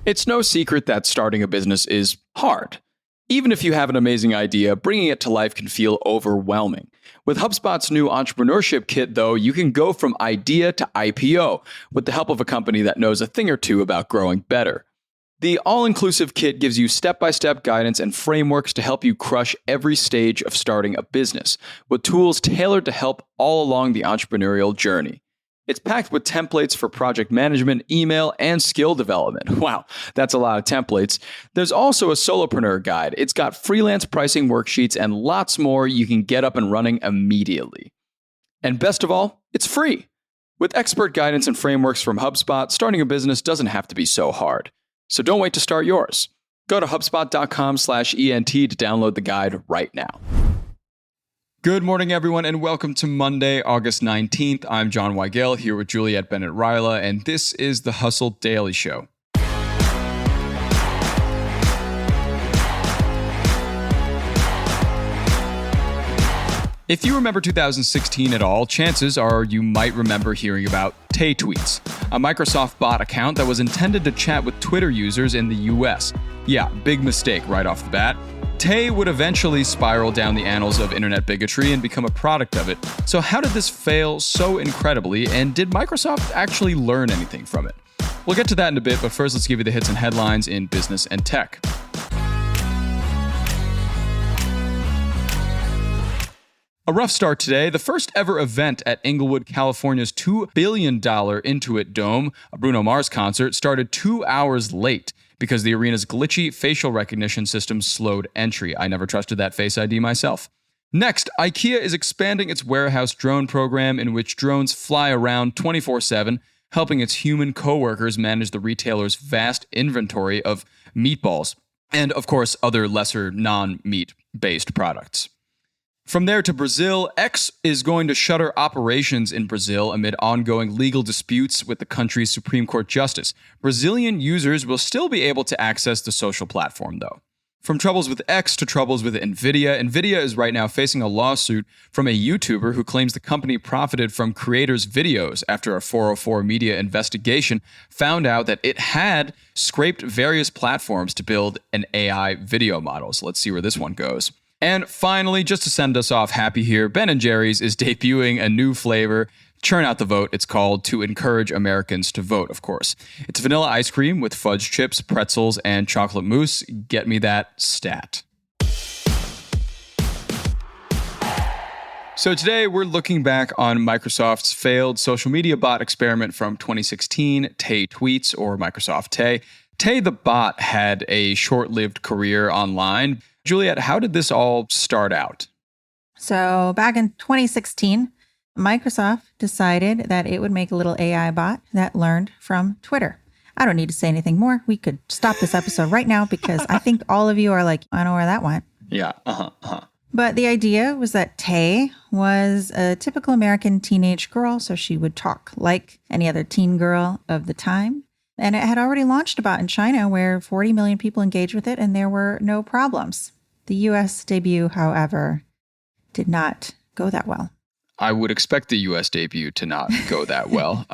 It's no secret that starting a business is hard. Even if you have an amazing idea, bringing it to life can feel overwhelming. With HubSpot's new entrepreneurship kit, though, you can go from idea to IPO with the help of a company that knows a thing or two about growing better. The all-inclusive kit gives you step-by-step guidance and frameworks to help you crush every stage of starting a business, with tools tailored to help all along the entrepreneurial journey. It's packed with templates for project management, email, and skill development. Wow, that's a lot of templates. There's also a solopreneur guide. It's got freelance pricing worksheets and lots more you can get up and running immediately. And best of all, it's free. With expert guidance and frameworks from HubSpot, starting a business doesn't have to be so hard. So don't wait to start yours. Go to HubSpot.com/ENT to download the guide right now. Good morning, everyone, and welcome to Monday, August 19th. I'm John Weigell here with Juliet, Bennett, and this is the Hustle Daily Show. If you remember 2016 at all, chances are you might remember hearing about TayTweets, a Microsoft bot account that was intended to chat with Twitter users in the US. Yeah, big mistake right off the bat. Tay would eventually spiral down the annals of internet bigotry and become a product of it. So how did this fail so incredibly, and did Microsoft actually learn anything from it? We'll get to that in a bit, but first let's give you the hits and headlines in business and tech. A rough start today. The first ever event at Inglewood, California's $2 billion Intuit Dome, a Bruno Mars concert, started 2 hours late because the arena's glitchy facial recognition system slowed entry. I never trusted that Face ID myself. Next, IKEA is expanding its warehouse drone program in which drones fly around 24/7, helping its human coworkers manage the retailer's vast inventory of meatballs and, of course, other lesser non-meat-based products. From there to Brazil, X is going to shutter operations in Brazil amid ongoing legal disputes with the country's Supreme Court justice. Brazilian users will still be able to access the social platform, though. From troubles with X to troubles with NVIDIA, NVIDIA is right now facing a lawsuit from a YouTuber who claims the company profited from creators' videos after a 404 media investigation found out that it had scraped various platforms to build an AI video model. So let's see where this one goes. And finally, just to send us off happy here, Ben & Jerry's is debuting a new flavor. Churn out the vote, it's called, to encourage Americans to vote, of course. It's vanilla ice cream with fudge chips, pretzels, and chocolate mousse. Get me that stat. So today, we're looking back on Microsoft's failed social media bot experiment from 2016, TayTweets, or Microsoft Tay. Tay the bot had a short-lived career online. Juliet, how did this all start out? So back in 2016, Microsoft decided that it would make a little AI bot that learned from Twitter. I don't need to say anything more. We could stop this episode right now because I think all of you are like, I know where that went. Yeah, But the idea was that Tay was a typical American teenage girl, so she would talk like any other teen girl of the time. And it had already launched a bot in China where 40 million people engaged with it and there were no problems. The US debut, however, did not go that well. I would expect the US debut to not go that well.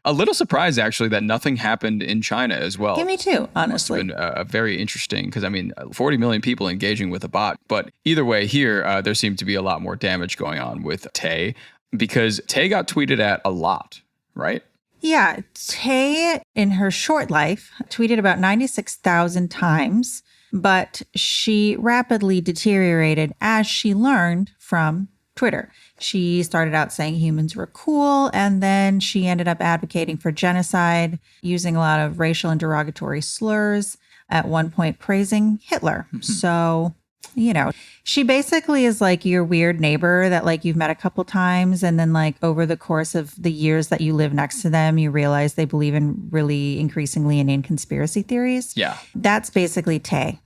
A little surprised, actually, that nothing happened in China as well. Yeah, me too, honestly. It's been very interesting because, 40 million people engaging with a bot. But either way, here, there seemed to be a lot more damage going on with Tay because Tay got tweeted at a lot, right? Yeah, Tay, in her short life, tweeted about 96,000 times, but she rapidly deteriorated as she learned from Twitter. She started out saying humans were cool, and then she ended up advocating for genocide, using a lot of racial and derogatory slurs, at one point praising Hitler. So, she basically is like your weird neighbor that like you've met a couple times. And then like over the course of the years that you live next to them, you realize they believe in really increasingly inane conspiracy theories. Yeah. That's basically Tay.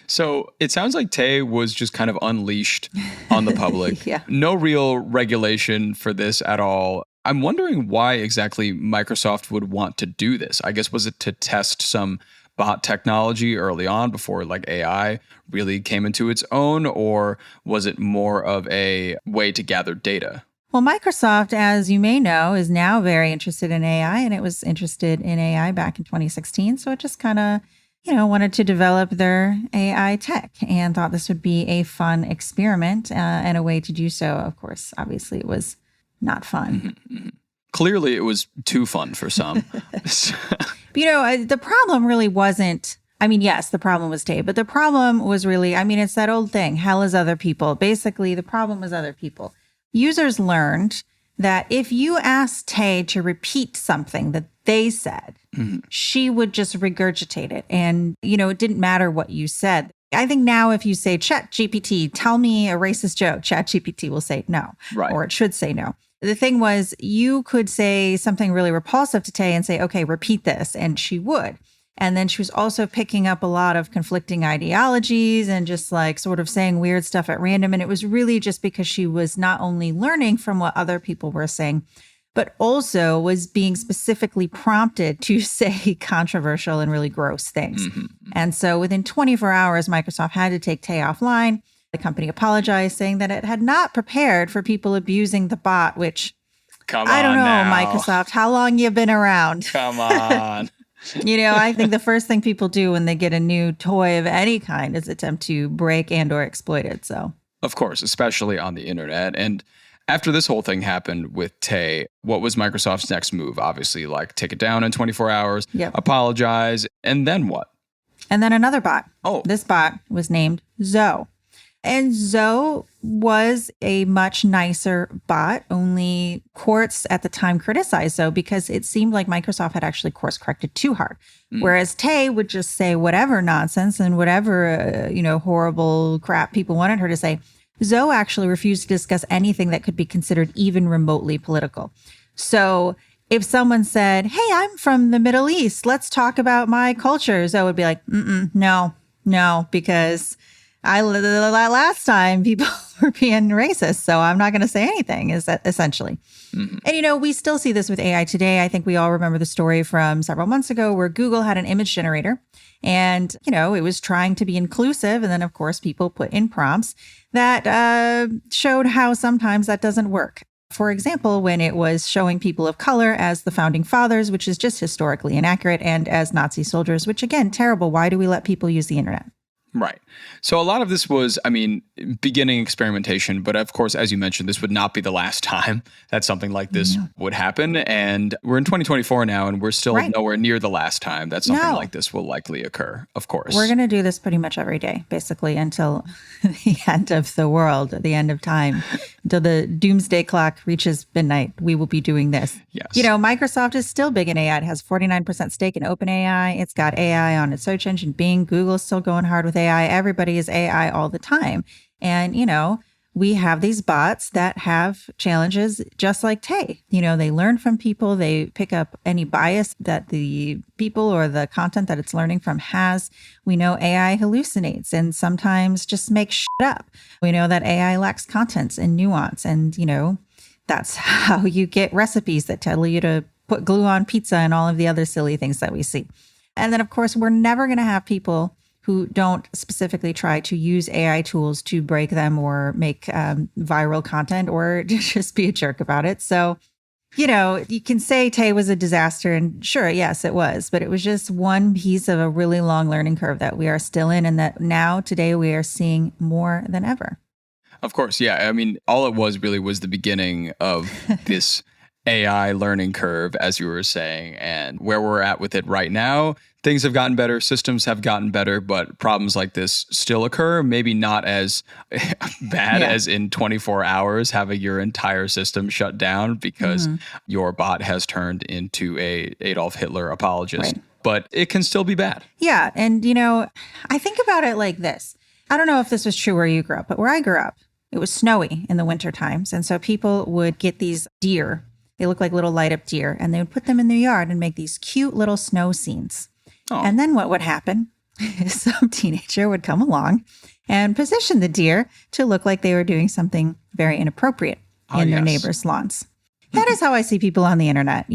So it sounds like Tay was just kind of unleashed on the public. Yeah. No real regulation for this at all. I'm wondering why exactly Microsoft would want to do this. I guess, was it to test some bot technology early on before like AI really came into its own, or was it more of a way to gather data? Well, Microsoft, as you may know, is now very interested in AI, and it was interested in AI back in 2016. So it just kind of, wanted to develop their AI tech and thought this would be a fun experiment and a way to do so. Of course, obviously, it was not fun. Clearly, it was too fun for some. The problem really wasn't. I mean, yes, the problem was Tay, but the problem was really, it's that old thing, hell is other people. Basically, the problem was other people. Users learned that if you asked Tay to repeat something that they said, she would just regurgitate it. And, it didn't matter what you said. I think now if you say, ChatGPT, tell me a racist joke, ChatGPT will say no, or it should say no. The thing was, you could say something really repulsive to Tay and say, okay, repeat this, and she would. And then she was also picking up a lot of conflicting ideologies and just like sort of saying weird stuff at random. And it was really just because she was not only learning from what other people were saying, but also was being specifically prompted to say controversial and really gross things. And so within 24 hours, Microsoft had to take Tay offline. The company apologized, saying that it had not prepared for people abusing the bot, which I don't know, now. Microsoft, how long you been around? Come on. I think the first thing people do when they get a new toy of any kind is attempt to break and or exploit it. So, of course, especially on the internet. And after this whole thing happened with Tay, what was Microsoft's next move? Obviously, take it down in 24 hours, apologize, and then what? And then another bot. Oh. This bot was named Zoe. And Zoe was a much nicer bot, only Quartz at the time criticized Zoe because it seemed like Microsoft had actually course corrected too hard. Whereas Tay would just say whatever nonsense and whatever, horrible crap people wanted her to say. Zoe actually refused to discuss anything that could be considered even remotely political. So if someone said, hey, I'm from the Middle East, let's talk about my culture, Zoe would be like, no, because last time people were being racist, so I'm not going to say anything, is that essentially. And, we still see this with AI today. I think we all remember the story from several months ago where Google had an image generator and, it was trying to be inclusive. And then, of course, people put in prompts that showed how sometimes that doesn't work. For example, when it was showing people of color as the founding fathers, which is just historically inaccurate, and as Nazi soldiers, which, again, terrible. Why do we let people use the internet? Right. So a lot of this was, beginning experimentation. But of course, as you mentioned, this would not be the last time that something like this would happen. And we're in 2024 now, and we're still nowhere near the last time that something like this will likely occur, of course. We're going to do this pretty much every day, basically, until the end of the world, the end of time, until the doomsday clock reaches midnight. We will be doing this. Yes. Microsoft is still big in AI. It has 49% stake in OpenAI. It's got AI on its search engine, Bing. Google's still going hard with AI. Everybody is AI all the time. And, we have these bots that have challenges just like Tay. They learn from people. They pick up any bias that the people or the content that it's learning from has. We know AI hallucinates and sometimes just makes shit up. We know that AI lacks context and nuance. And, that's how you get recipes that tell you to put glue on pizza and all of the other silly things that we see. And then, of course, we're never going to have people who don't specifically try to use AI tools to break them or make viral content or just be a jerk about it. So, you can say Tay was a disaster, and sure, yes, it was, but it was just one piece of a really long learning curve that we are still in, and that now today we are seeing more than ever. Of course, yeah. All it was really was the beginning of this AI learning curve, as you were saying, and where we're at with it right now. Things have gotten better, systems have gotten better, but problems like this still occur. Maybe not as bad as in 24 hours having your entire system shut down because your bot has turned into a Adolf Hitler apologist. But it can still be bad. Yeah. And, I think about it like this. I don't know if this was true where you grew up, but where I grew up, it was snowy in the winter times. And so people would get these deer. They look like little light up deer, and they would put them in their yard and make these cute little snow scenes. Oh. And then what would happen is some teenager would come along and position the deer to look like they were doing something very inappropriate in their neighbors' lawns. That is how I see people on the internet,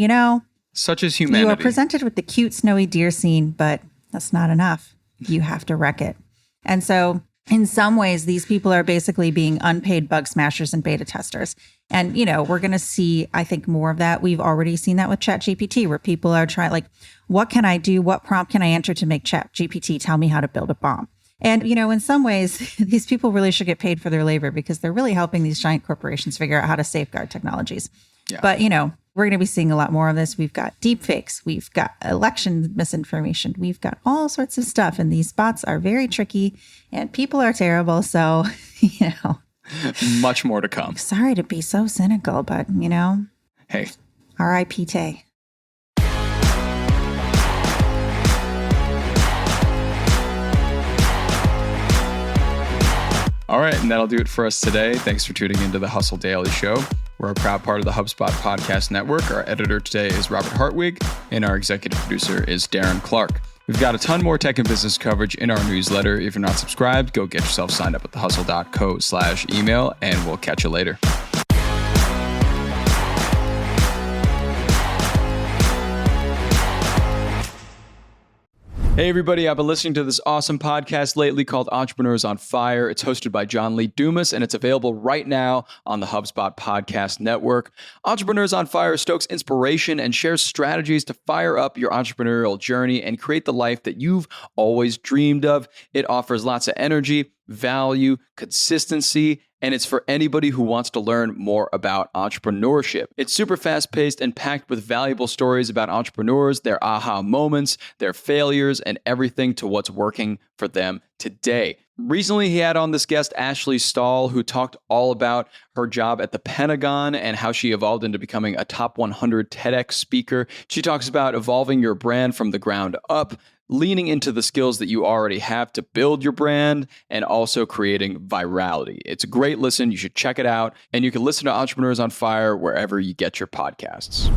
Such is humanity. You are presented with the cute snowy deer scene, but that's not enough. You have to wreck it. And so in some ways, these people are basically being unpaid bug smashers and beta testers. And, we're going to see, I think, more of that. We've already seen that with ChatGPT, where people are trying, like, what can I do? What prompt can I enter to make ChatGPT tell me how to build a bomb? And, in some ways, these people really should get paid for their labor because they're really helping these giant corporations figure out how to safeguard technologies. Yeah. But, we're going to be seeing a lot more of this. We've got deepfakes. We've got election misinformation. We've got all sorts of stuff. And these bots are very tricky and people are terrible. So, much more to come. Sorry to be so cynical, but, Hey. R.I.P. Tay. All right, and that'll do it for us today. Thanks for tuning into the Hustle Daily Show. We're a proud part of the HubSpot Podcast Network. Our editor today is Robert Hartwig, and our executive producer is Darren Clark. We've got a ton more tech and business coverage in our newsletter. If you're not subscribed, go get yourself signed up at thehustle.co/email, and we'll catch you later. Hey, everybody. I've been listening to this awesome podcast lately called Entrepreneurs on Fire. It's hosted by John Lee Dumas, and it's available right now on the HubSpot Podcast Network. Entrepreneurs on Fire stokes inspiration and shares strategies to fire up your entrepreneurial journey and create the life that you've always dreamed of. It offers lots of energy, value, consistency, and it's for anybody who wants to learn more about entrepreneurship. It's super fast-paced and packed with valuable stories about entrepreneurs, their aha moments, their failures, and everything to what's working for them today. Recently, he had on this guest, Ashley Stahl, who talked all about her job at the Pentagon and how she evolved into becoming a top 100 TEDx speaker. She talks about evolving your brand from the ground up, leaning into the skills that you already have to build your brand, and also creating virality. It's a great listen. You should check it out. And you can listen to Entrepreneurs on Fire wherever you get your podcasts.